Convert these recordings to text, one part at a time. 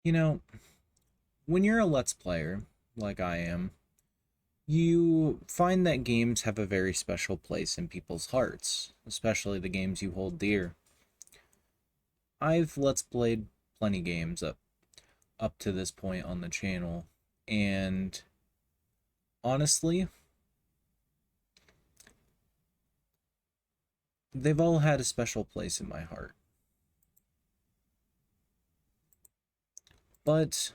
You know, when you're a Let's Player, like I am, you find that games have a very special place in people's hearts, especially the games you hold dear. I've Let's Played plenty games up to this point on the channel, and honestly, they've all had a special place in my heart. But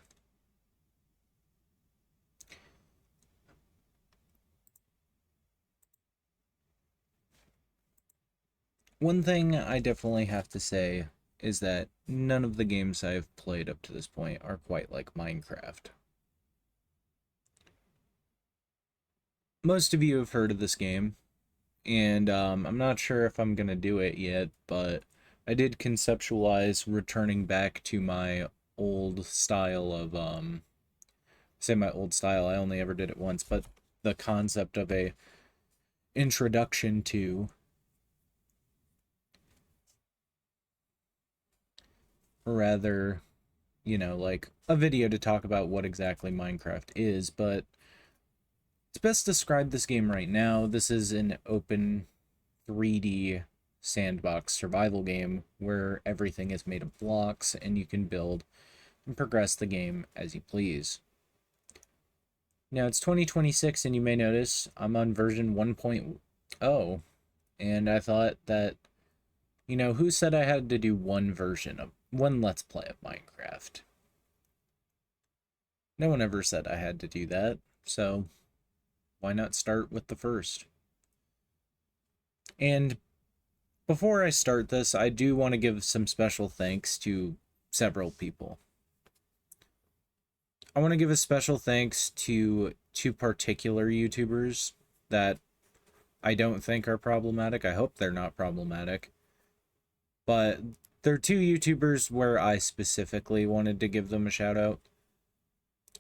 one thing I definitely have to say is that none of the games I've played up to this point are quite like Minecraft. Most of you have heard of this game, and I'm not sure if I'm gonna do it yet, but I did conceptualize returning back to my old style of say my old style. I only ever did it once, but the concept of a introduction to, or rather, like a video to talk about what exactly Minecraft is. But to best describe this game right now, this is an open 3D sandbox survival game where everything is made of blocks and you can build and progress the game as you please. Now it's 2026 and you may notice I'm on version 1.0, and I thought that, who said I had to do one Let's Play of Minecraft? No one ever said I had to do that, so why not start with the first? And before I start this, I do want to give some special thanks to several people. I want to give a special thanks to two particular YouTubers that I don't think are problematic. I hope they're not problematic. But they're two YouTubers where I specifically wanted to give them a shout out.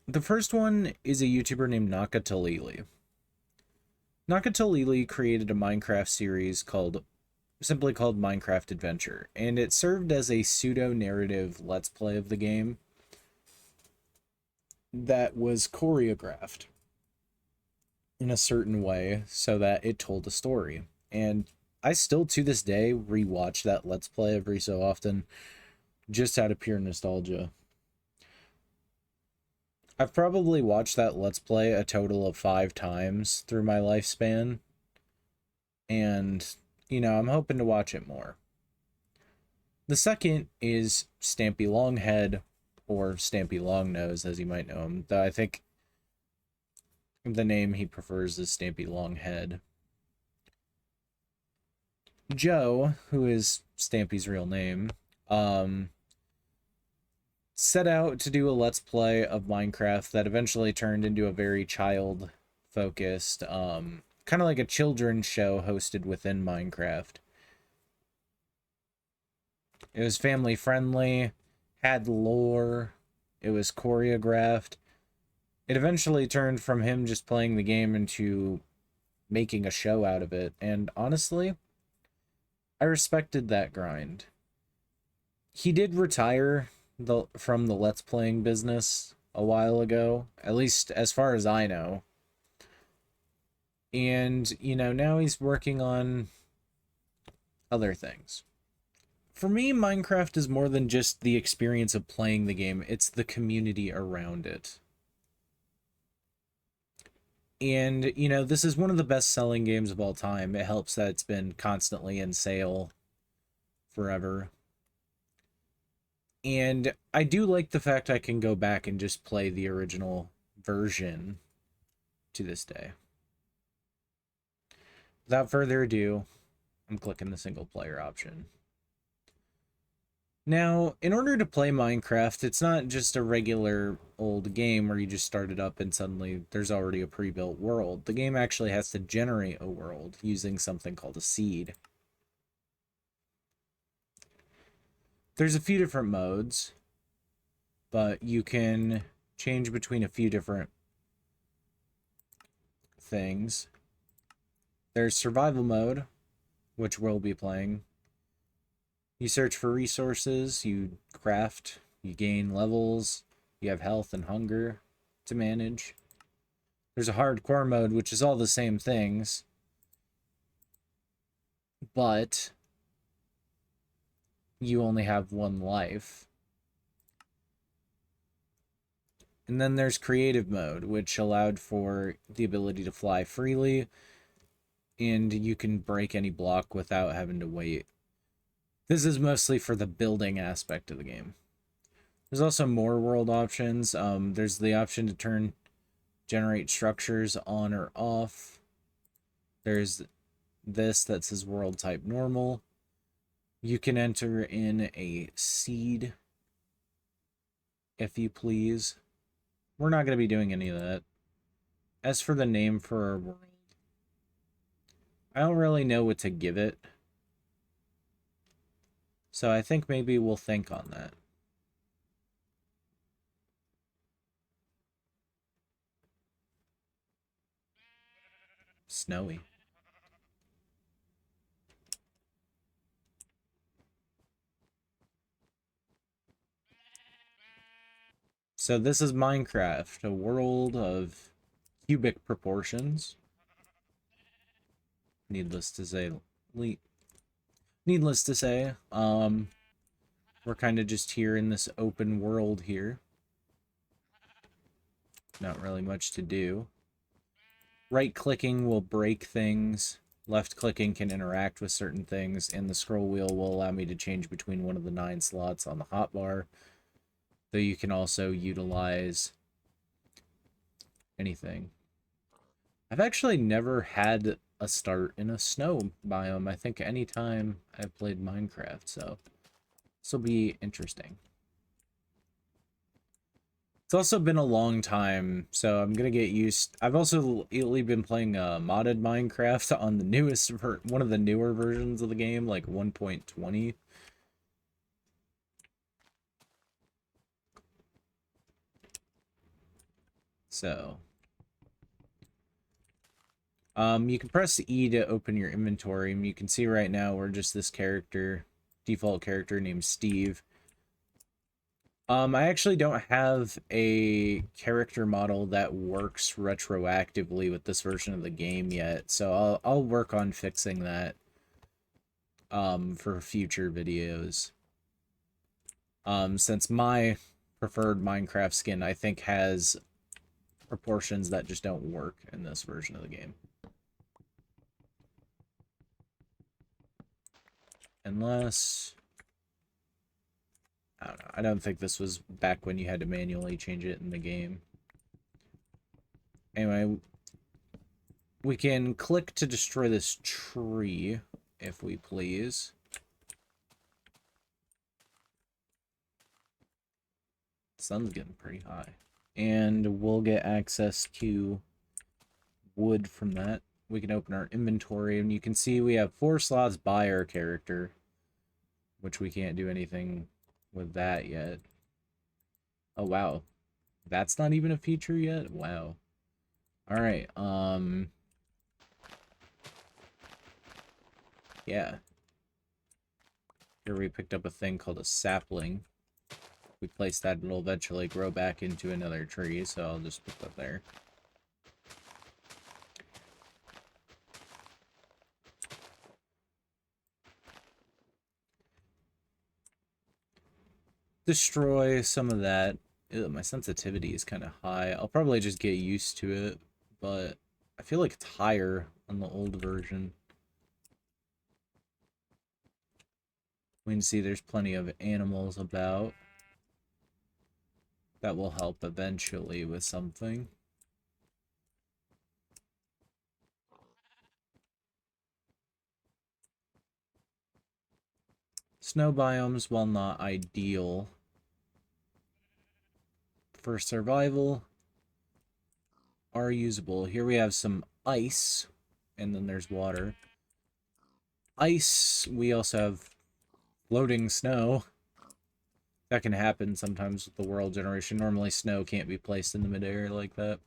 The first one is a YouTuber named Nakatalili. Nakatalili created a Minecraft series simply called Minecraft Adventure, and it served as a pseudo-narrative let's play of the game that was choreographed in a certain way so that it told a story. And I still to this day rewatch that let's play every so often just out of pure nostalgia. I've probably watched that let's play a total of 5 times through my lifespan, and I'm hoping to watch it more. The second is Stampy Longhead, or Stampy Longnose as you might know him, though I think the name he prefers is Stampy Longhead. Joe, who is Stampy's real name, set out to do a let's play of Minecraft that eventually turned into a very child focused, kind of like a children's show hosted within Minecraft. It was family friendly, had lore, it was choreographed. It eventually turned from him just playing the game into making a show out of it, and honestly, I respected that grind. He did retire from the Let's Playing business a while ago, at least as far as I know. And, now he's working on other things. For me, Minecraft is more than just the experience of playing the game, it's the community around it. And, this is one of the best selling games of all time. It helps that it's been constantly in sale forever. And I do like the fact I can go back and just play the original version to this day. Without further ado, I'm clicking the single player option. Now, in order to play Minecraft, it's not just a regular old game where you just start it up and suddenly there's already a pre-built world. The game actually has to generate a world using something called a seed. There's a few different modes, but you can change between a few different things. There's survival mode, which we'll be playing. You search for resources, you craft, You gain levels. You have health and hunger to manage. There's a hardcore mode, which is all the same things. But you only have one life. And then there's creative mode, which allowed for the ability to fly freely, and you can break any block without having to wait. This is mostly for the building aspect of the game. There's also more world options. There's the option to generate structures on or off. There's this that says world type normal. You can enter in a seed, if you please. We're not going to be doing any of that. As for the name for our world, I don't really know what to give it. So I think maybe we'll think on that. Snowy. So this is Minecraft, a world of cubic proportions. Needless to say, we're kind of just here in this open world here. Not really much to do. Right-clicking will break things. Left-clicking can interact with certain things, and the scroll wheel will allow me to change between one of the 9 slots on the hotbar. Though you can also utilize anything. I've actually never had a start in a snow biome, I think, any time I've played Minecraft, so this will be interesting. It's also been a long time, so I'm gonna get used. I've also lately been playing modded Minecraft on the newest one of the newer versions of the game, like 1.20. So, you can press E to open your inventory, and you can see right now we're just this default character named Steve. I actually don't have a character model that works retroactively with this version of the game yet, so I'll work on fixing that for future videos. Since my preferred Minecraft skin, I think, has proportions that just don't work in this version of the game. Unless... I don't know. I don't think this was back when you had to manually change it in the game. Anyway, we can click to destroy this tree, if we please. The sun's getting pretty high. And we'll get access to wood from that. We can open our inventory, and you can see we have 4 slots by our character, which we can't do anything with that yet. Oh, wow. That's not even a feature yet? Wow. Alright, yeah. Here we picked up a thing called a sapling. If we place that, it'll eventually grow back into another tree, so I'll just put that there. Destroy some of that. Ew, my sensitivity is kind of high. I'll probably just get used to it, but I feel like it's higher on the old version. We can see there's plenty of animals about. That will help eventually with something. Snow biomes, while not ideal for survival, are usable. Here we have some ice, and then there's water. Ice, we also have floating snow. That can happen sometimes with the world generation. Normally snow can't be placed in the midair like that.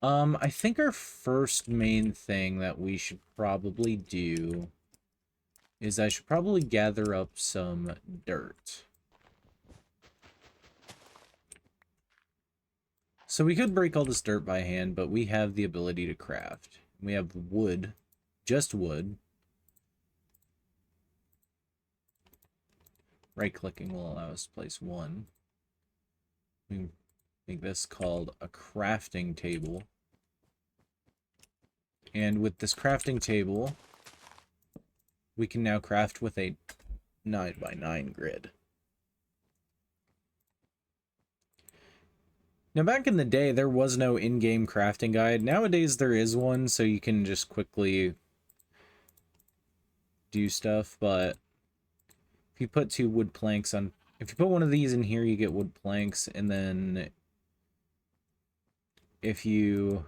I think our first main thing that we should probably do is I should probably gather up some dirt. So we could break all this dirt by hand, but we have the ability to craft. We have wood, just wood. Right-clicking will allow us to place one. We make this called a crafting table. And with this crafting table, we can now craft with a 9x9 grid. Now, back in the day, there was no in-game crafting guide. Nowadays, there is one, so you can just quickly do stuff, but if you put two wood planks on... If you put one of these in here, you get wood planks, and then if you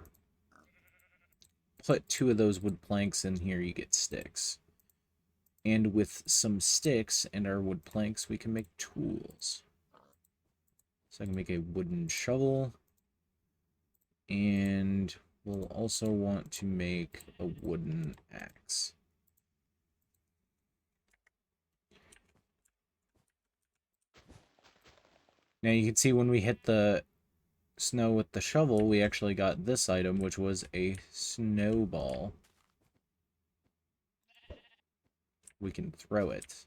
put two of those wood planks in here, you get sticks. And with some sticks and our wood planks, we can make tools. So I can make a wooden shovel. And we'll also want to make a wooden axe. Now you can see when we hit the snow with the shovel, we actually got this item, which was a snowball. We can throw it.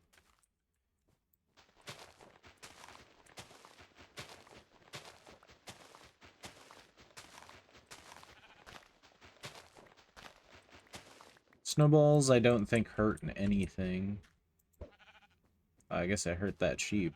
Snowballs, I don't think hurt anything. I guess I hurt that sheep.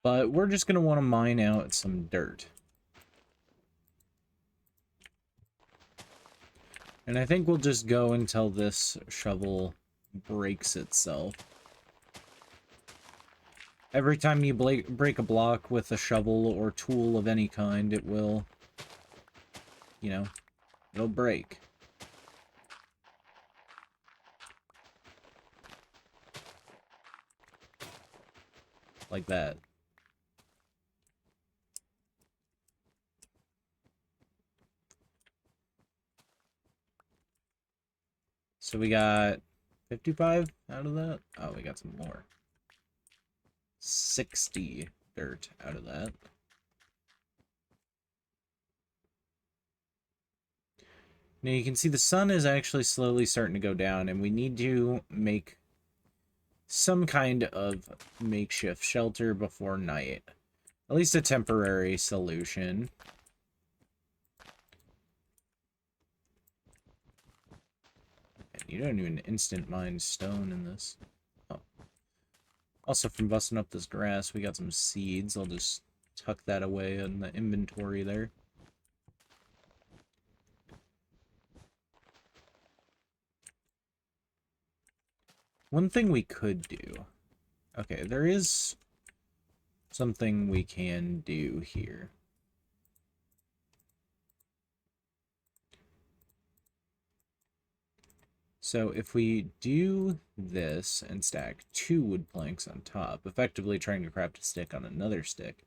But we're just going to want to mine out some dirt. And I think we'll just go until this shovel breaks itself. Every time you break a block with a shovel or tool of any kind, it will, you know, it'll break. Like that. So we got 55 out of that. Oh, we got some more. 60 dirt out of that. Now you can see the sun is actually slowly starting to go down, and we need to make some kind of makeshift shelter before night. At least a temporary solution. You don't even instant mine stone in this. Oh. Also, from busting up this grass, we got some seeds. I'll just tuck that away in the inventory there. One thing we could do... Okay, there is something we can do here. So if we do this and stack 2 wood planks on top, effectively trying to craft a stick on another stick,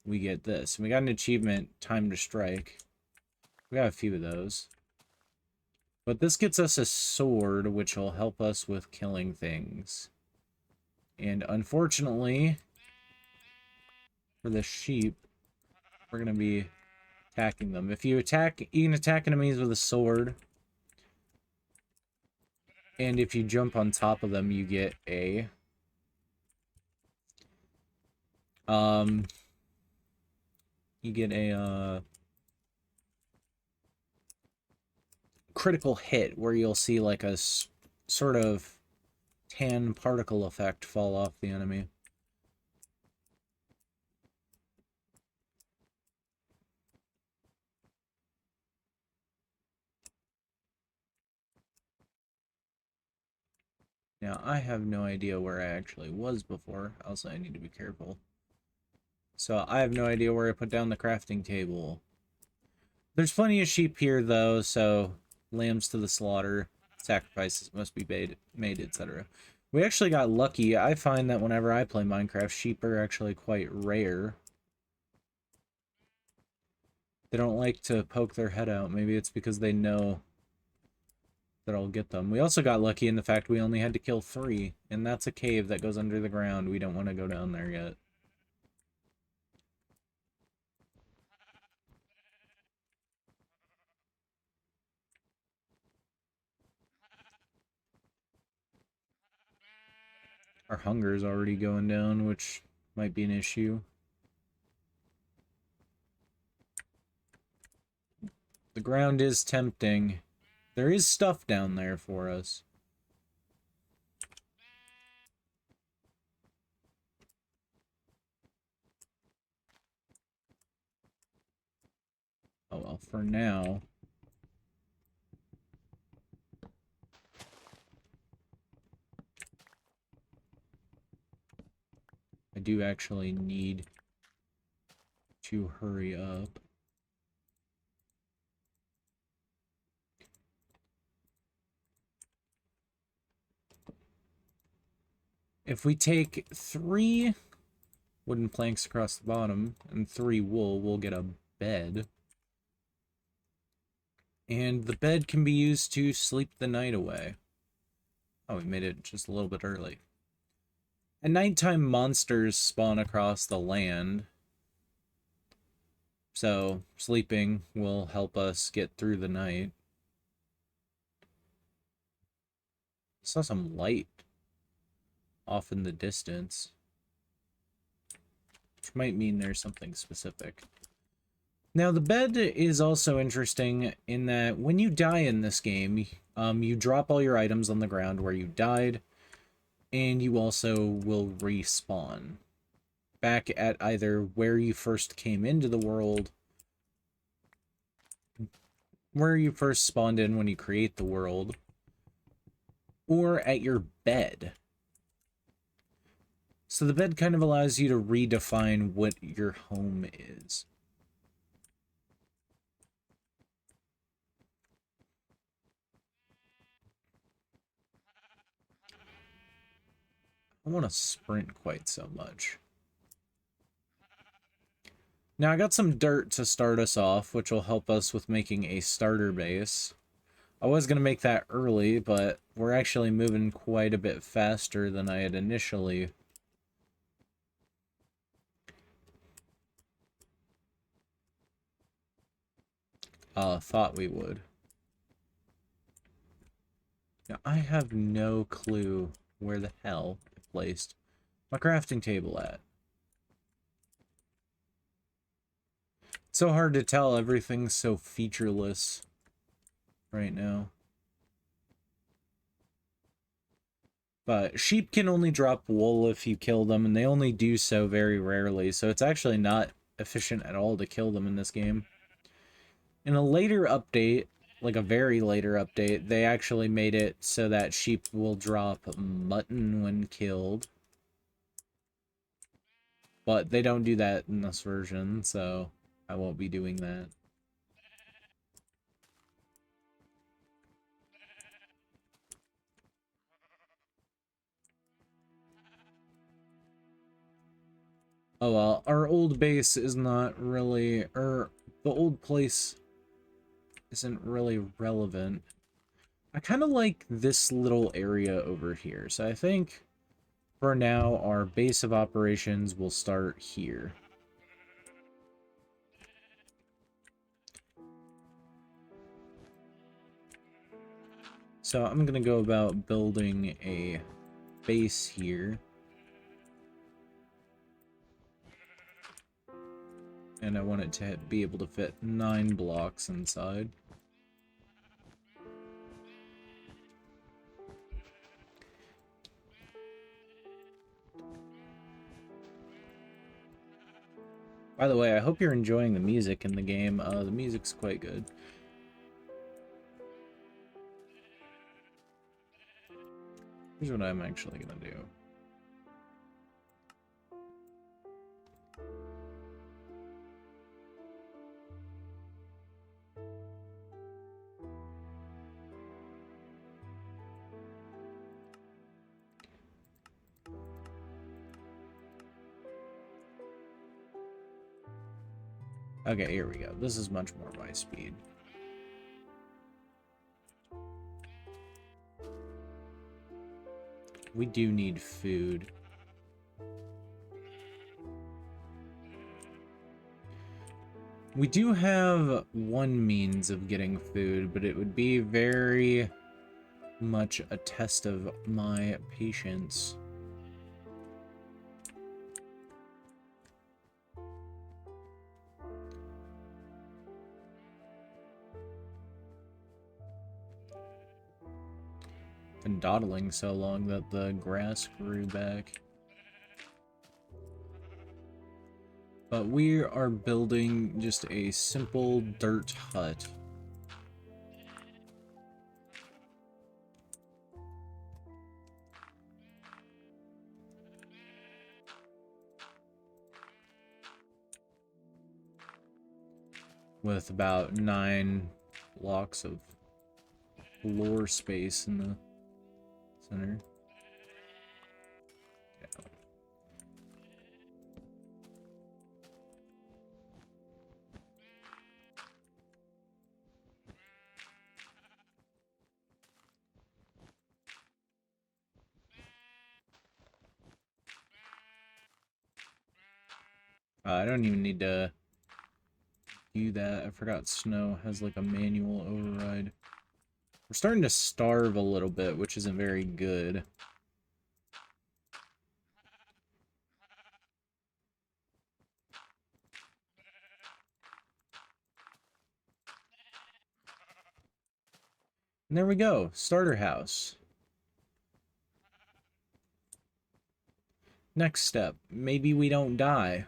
we get this. And we got an achievement, Time to Strike. We got a few of those. But this gets us a sword, which will help us with killing things. And unfortunately, for the sheep, we're going to be attacking them. If you attack, you can attack enemies with a sword. And if you jump on top of them, you get a... You get a, critical hit, where you'll see like a sort of tan particle effect fall off the enemy. Now, I have no idea where I actually was before. Also, I need to be careful. So, I have no idea where I put down the crafting table. There's plenty of sheep here, though, so lambs to the slaughter, sacrifices must be made, etc. We actually got lucky. I find that whenever I play Minecraft, sheep are actually quite rare. They don't like to poke their head out. Maybe it's because they know that I'll get them. We also got lucky in the fact we only had to kill 3, and that's a cave that goes under the ground. We don't want to go down there yet. Our hunger is already going down, which might be an issue. The ground is tempting. There is stuff down there for us. Oh well, for now. I do actually need to hurry up. If we take 3 wooden planks across the bottom and 3 wool, we'll get a bed. And the bed can be used to sleep the night away. Oh, we made it just a little bit early. At nighttime, monsters spawn across the land. So, sleeping will help us get through the night. Saw some light off in the distance, which might mean there's something specific. Now, the bed is also interesting in that when you die in this game, you drop all your items on the ground where you died, and you also will respawn back at either where you first came into the world, where you first spawned in when you create the world, or at your bed. So the bed kind of allows you to redefine what your home is. I want to sprint quite so much. Now I got some dirt to start us off, which will help us with making a starter base. I was going to make that early, but we're actually moving quite a bit faster than I had initially thought we would. Now, I have no clue where the hell I placed my crafting table at. It's so hard to tell, everything's so featureless right now. But sheep can only drop wool if you kill them, and they only do so very rarely, so it's actually not efficient at all to kill them in this game. In a later update, like a very later update, they actually made it so that sheep will drop mutton when killed. But they don't do that in this version, so I won't be doing that. Oh well, our old base is not really, or the old place isn't really relevant. I kind of like this little area over here, so I think for now our base of operations will start here. So I'm gonna go about building a base here. And I want it to be able to fit 9 blocks inside. By the way, I hope you're enjoying the music in the game. The music's quite good. Here's what I'm actually gonna do. Okay, here we go. This is much more my speed. We do need food. We do have one means of getting food, but it would be very much a test of my patience. Been dawdling so long that the grass grew back. But we are building just a simple dirt hut. With about 9 blocks of floor space in the center. I don't even need to do that. I forgot snow has like a manual override. We're starting to starve a little bit, which isn't very good. And there we go. Starter house. Next step. Maybe we don't die.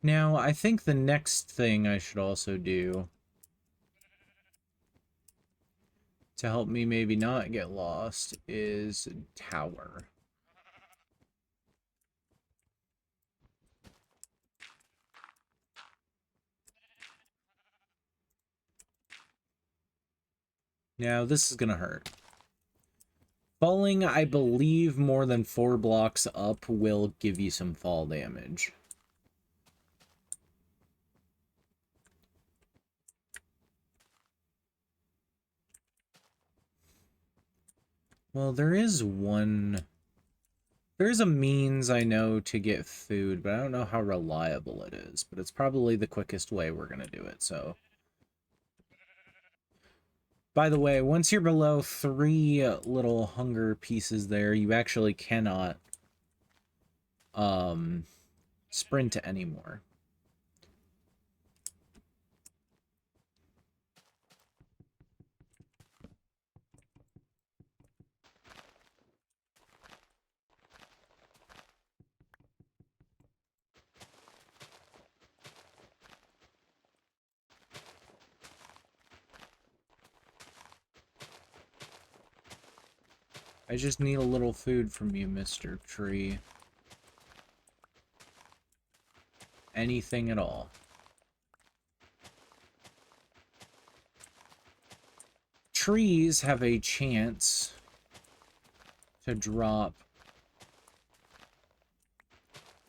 Now, I think the next thing I should also do to help me maybe not get lost is tower. Now, this is gonna hurt. Falling, I believe, more than 4 blocks up will give you some fall damage. Well, there is a means I know to get food, but I don't know how reliable it is. But it's probably the quickest way we're gonna do it, so. By the way, once you're below 3 little hunger pieces there, you actually cannot sprint anymore. I just need a little food from you, Mr. Tree. Anything at all. Trees have a chance to drop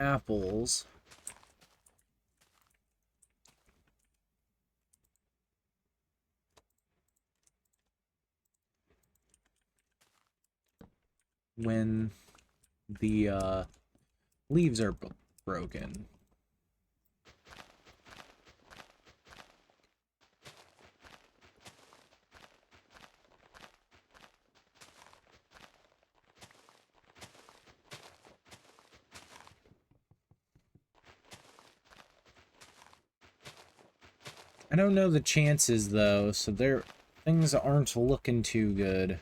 apples when the leaves are broken. I don't know the chances though, so things aren't looking too good.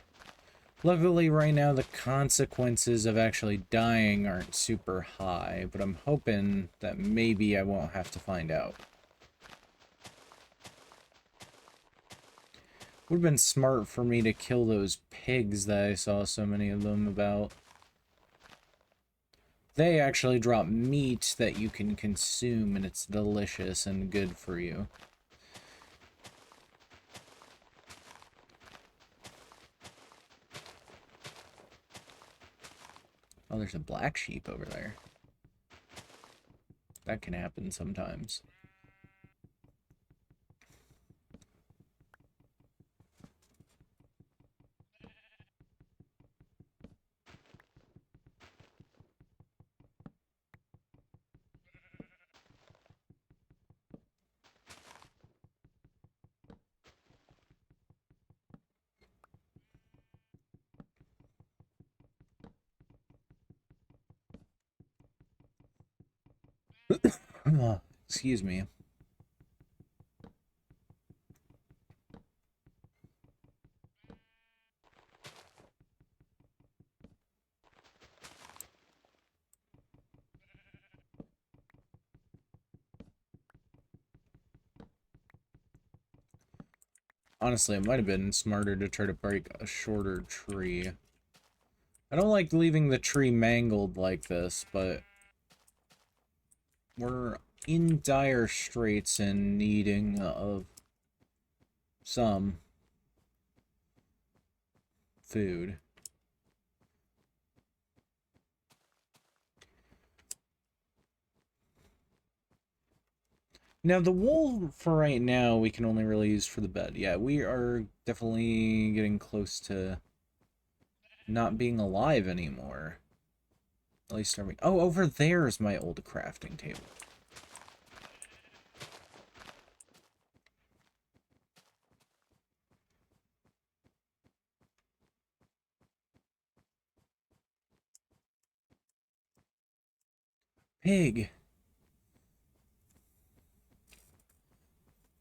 Luckily, right now, the consequences of actually dying aren't super high, but I'm hoping that maybe I won't have to find out. Would have been smart for me to kill those pigs that I saw so many of them about. They actually drop meat that you can consume, and it's delicious and good for you. Oh, there's a black sheep over there. That can happen sometimes. Excuse me. Honestly, it might have been smarter to try to break a shorter tree. I don't like leaving the tree mangled like this, but we're in dire straits and needing of some food. Now, the wool for right now, we can only really use for the bed. Yeah, we are definitely getting close to not being alive anymore. At least are we... Oh, over there is my old crafting table. Pig!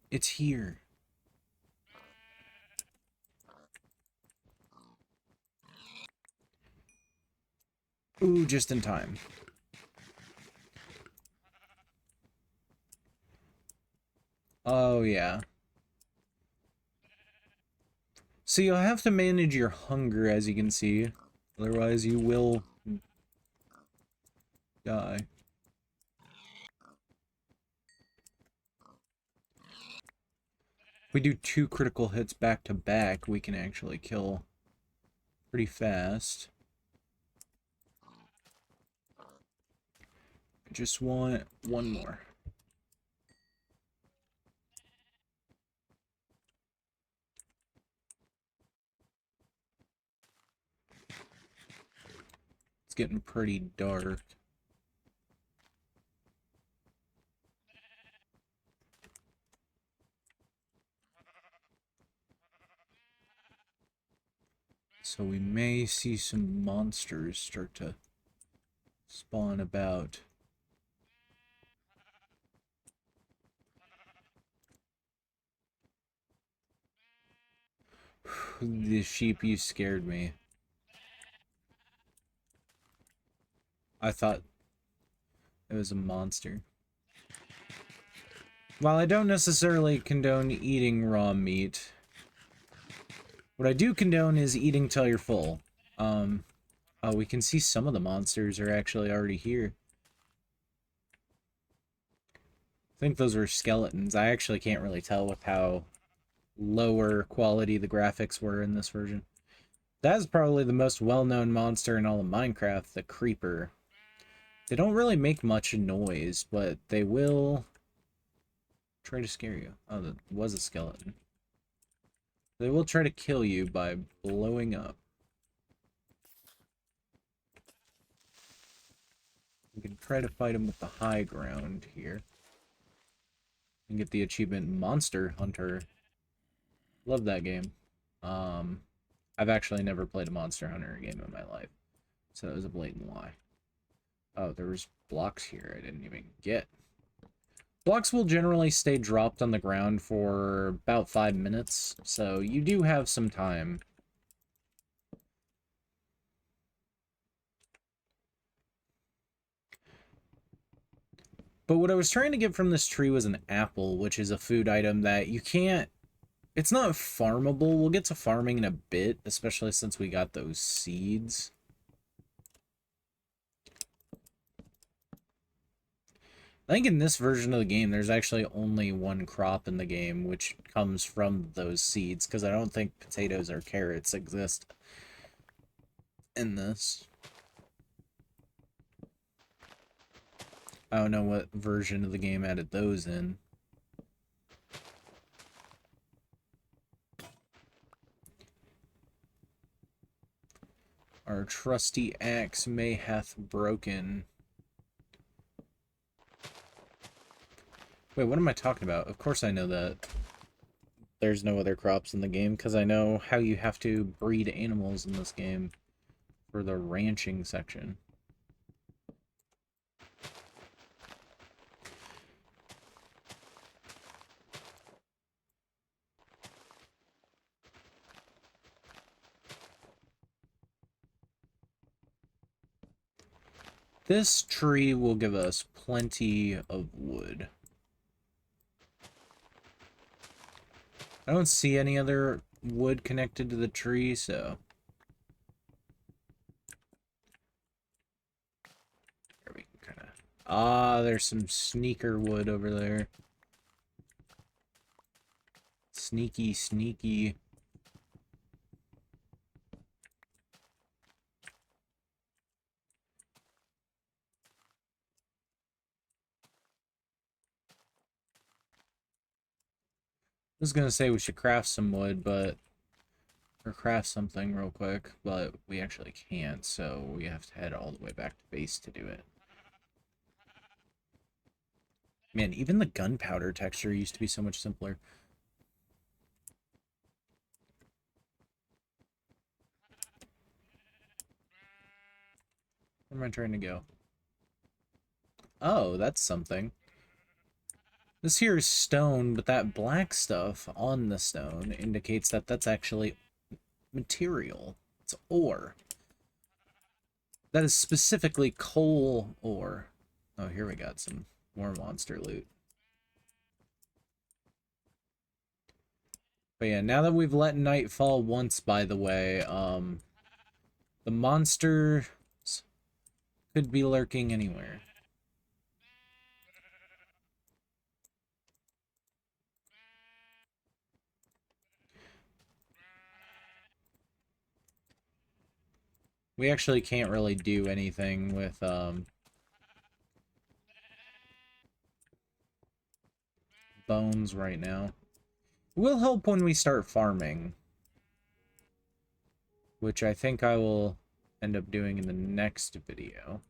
It's here. Ooh, just in time. Oh, yeah. So you'll have to manage your hunger, as you can see. Otherwise, you will die. If we do 2 critical hits back to back, we can actually kill pretty fast. I just want one more. It's getting pretty dark. So we may see some monsters start to spawn about. The sheep, you scared me. I thought it was a monster. While I don't necessarily condone eating raw meat, what I do condone is eating till you're full. Oh, we can see some of the monsters are actually already here. I think those were skeletons. I actually can't really tell with how lower quality the graphics were in this version. That is probably the most well-known monster in all of Minecraft, the creeper. They don't really make much noise, but they will try to scare you. Oh, that was a skeleton. They will try to kill you by blowing up. We can try to fight him with the high ground here. And get the achievement Monster Hunter. Love that game. I've actually never played a Monster Hunter game in my life. So that was a blatant lie. Oh, there was blocks here I didn't even get. Blocks will generally stay dropped on the ground for about 5 minutes, so you do have some time. But what I was trying to get from this tree was an apple, which is a food item that you can't... It's not farmable. We'll get to farming in a bit, especially since we got those seeds. I think in this version of the game, there's actually only one crop in the game, which comes from those seeds, because I don't think potatoes or carrots exist in this. I don't know what version of the game added those in. Our trusty axe may hath broken. Wait, what am I talking about? Of course I know that there's no other crops in the game, because I know how you have to breed animals in this game for the ranching section. This tree will give us plenty of wood. I don't see any other wood connected to the tree, so... There we can kind of... Ah, there's some sneaker wood over there. Sneaky, sneaky. I was gonna say we should craft some wood, but... Or craft something real quick, but we actually can't, so we have to head all the way back to base to do it. Man, even the gunpowder texture used to be so much simpler. Where am I trying to go? Oh, that's something. This here is stone, but that black stuff on the stone indicates that that's actually material. It's ore. That is specifically coal ore. Oh, here we got some more monster loot. But yeah, now that we've let night fall once, by the way, the monsters could be lurking anywhere. We actually can't really do anything with, bones right now. It will help when we start farming, which I think I will end up doing in the next video.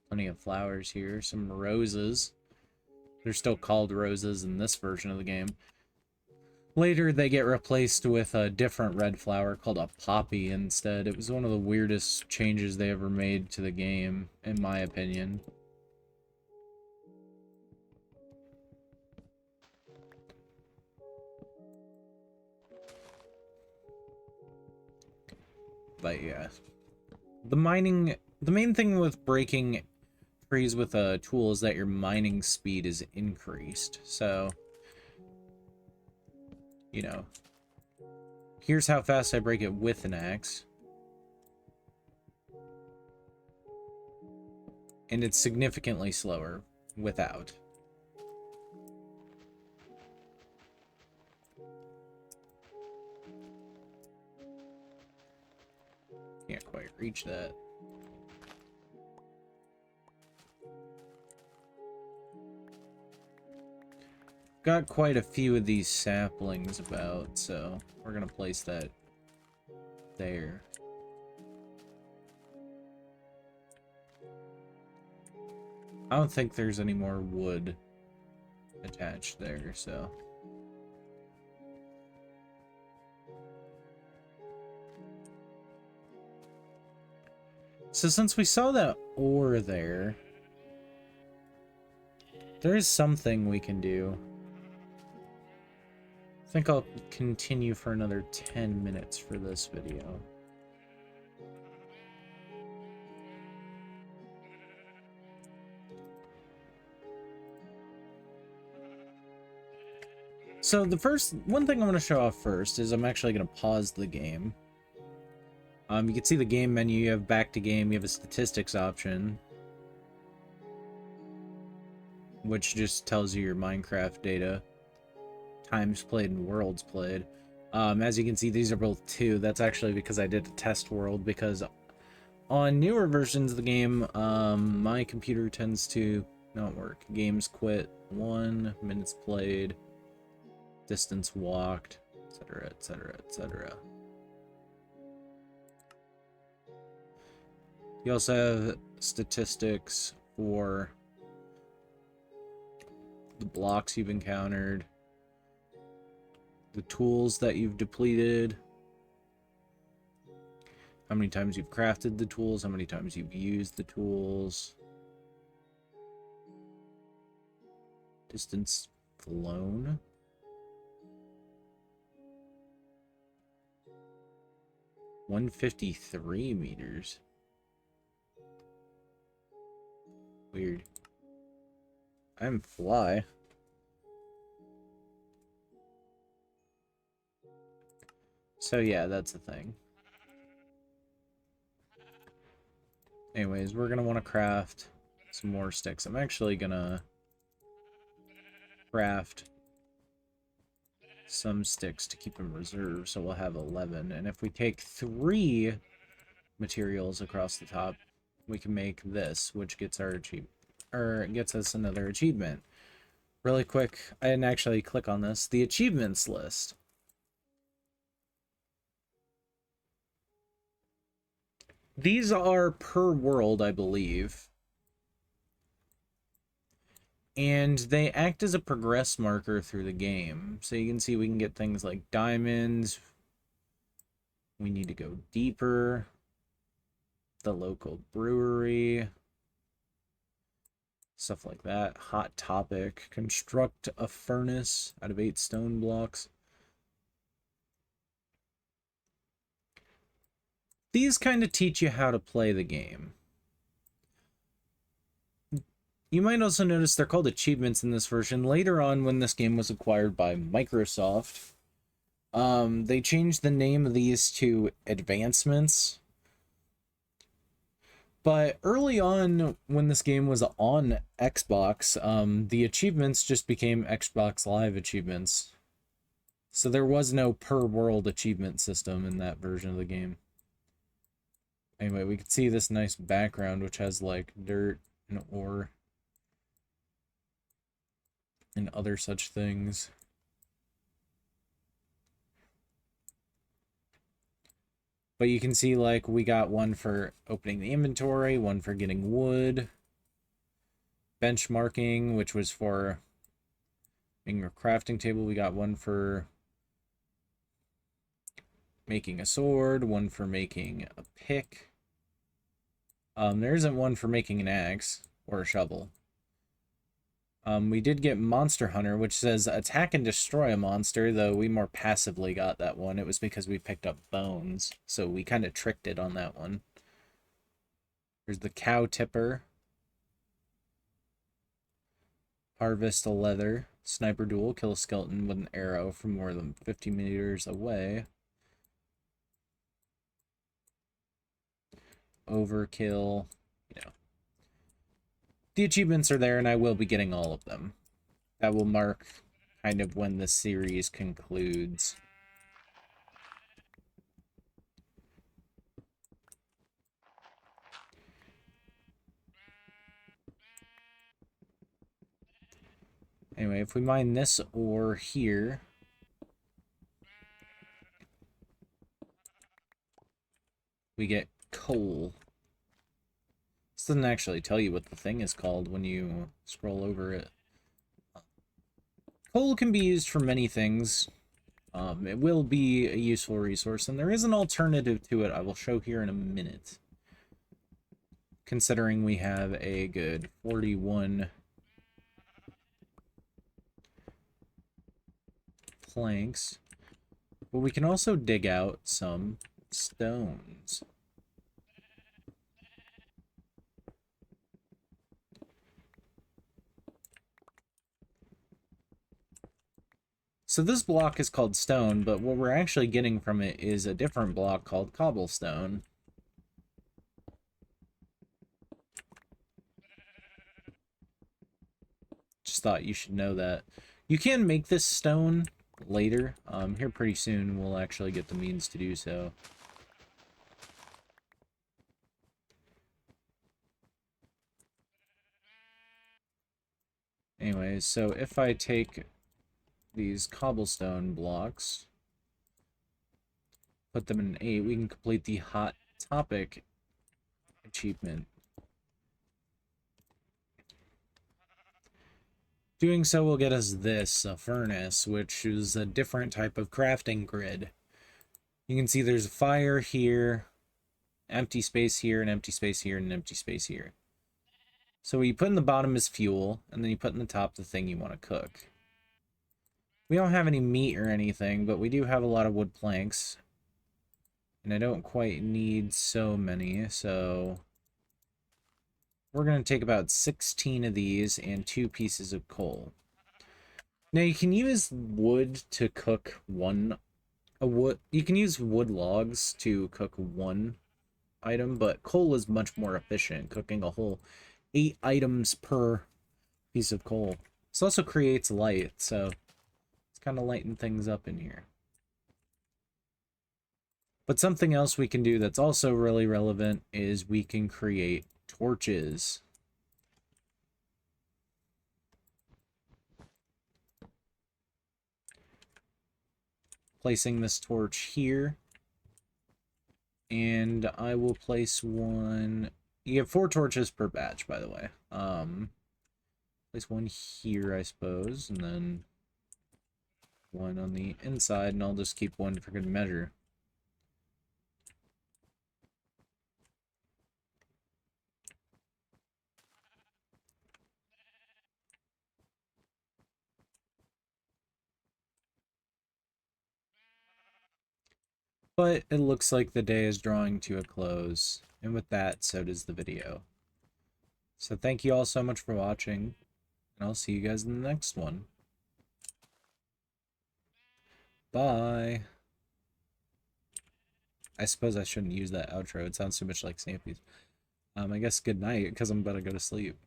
Plenty of flowers here, some roses. They're still called roses in this version of the game. Later, they get replaced with a different red flower called a poppy instead. It was one of the weirdest changes they ever made to the game, in my opinion. But yeah. The main thing with breaking trees with a tool is that your mining speed is increased. So, you know, here's how fast I break it with an axe. And it's significantly slower without. Can't quite reach that. Got quite a few of these saplings about, so we're gonna place that there. I don't think there's any more wood attached there, so... So since we saw that ore there, there is something we can do. I think I'll continue for another 10 minutes for this video. So one thing I want to show off first is I'm actually going to pause the game. You can see the game menu, you have back to game, you have a statistics option, which just tells you your Minecraft data. times played and worlds played. As you can see, these are both 2. That's actually because I did a test world, because on newer versions of the game, my computer tends to not work. Games quit 1, minutes played, distance walked, etc, etc, etc. You also have statistics for the blocks you've encountered, the tools that you've depleted, how many times you've crafted the tools, how many times you've used the tools, distance flown. $153 meters. Weird. I'm fly. So yeah, that's the thing. Anyways, we're gonna want to craft some more sticks. I'm actually gonna craft some sticks to keep in reserve, so we'll have 11. And if we take 3 materials across the top, we can make this, which gets our gets us another achievement. Really quick, I didn't actually click on this. The achievements list. These are per world, I believe. And they act as a progress marker through the game. So you can see we can get things like diamonds. We need to go deeper. The local brewery. Stuff like that. Hot topic. Construct a furnace out of 8 stone blocks. These kind of teach you how to play the game. You might also notice they're called achievements in this version. Later on, when this game was acquired by Microsoft, they changed the name of these to advancements. But early on, when this game was on Xbox, the achievements just became Xbox Live achievements. So there was no per world achievement system in that version of the game. Anyway, we can see this nice background, which has like dirt and ore and other such things. But you can see, like, we got one for opening the inventory, one for getting wood, benchmarking, which was for making a crafting table. We got one for making a sword, one for making a pick. There isn't one for making an axe or a shovel. We did get Monster Hunter, which says attack and destroy a monster, though we more passively got that one. It was because we picked up bones, so we kind of tricked it on that one. Here's the cow tipper. Harvest a leather. Sniper duel. Kill a skeleton with an arrow from more than 50 meters away. Overkill. You know. The achievements are there, and I will be getting all of them. That will mark kind of when the series concludes. Anyway, if we mine this ore here, we get coal. This doesn't actually tell you what the thing is called when you scroll over it. Coal can be used for many things. It will be a useful resource, and there is an alternative to it I will show here in a minute. Considering we have a good 41 planks. But we can also dig out some stones. So this block is called stone, but what we're actually getting from it is a different block called cobblestone. Just thought you should know that. You can make this stone later. Here pretty soon we'll actually get the means to do so. Anyways, so if I take these cobblestone blocks, put them in an 8, we can complete the Hot Topic achievement. Doing so will get us this, a furnace, which is a different type of crafting grid. You can see there's a fire here, empty space here, an empty space here, and an empty space here. So what you put in the bottom is fuel, and then you put in the top the thing you want to cook. We don't have any meat or anything, but we do have a lot of wood planks. And I don't quite need so many, so we're going to take about 16 of these and 2 pieces of coal. Now you can use wood to cook you can use wood logs to cook one item, but coal is much more efficient, cooking a whole 8 items per piece of coal. This also creates light, so it's kind of lighten things up in here. But something else we can do that's also really relevant is we can create torches. Placing this torch here. And I will place one... You get 4 torches per batch, by the way. Place one here, I suppose, and then one on the inside, and I'll just keep one for good measure. But it looks like the day is drawing to a close, and with that, so does the video. So thank you all so much for watching, and I'll see you guys in the next one. Bye! I suppose I shouldn't use that outro, it sounds too much like Stampy's. I guess good night, because I'm about to go to sleep.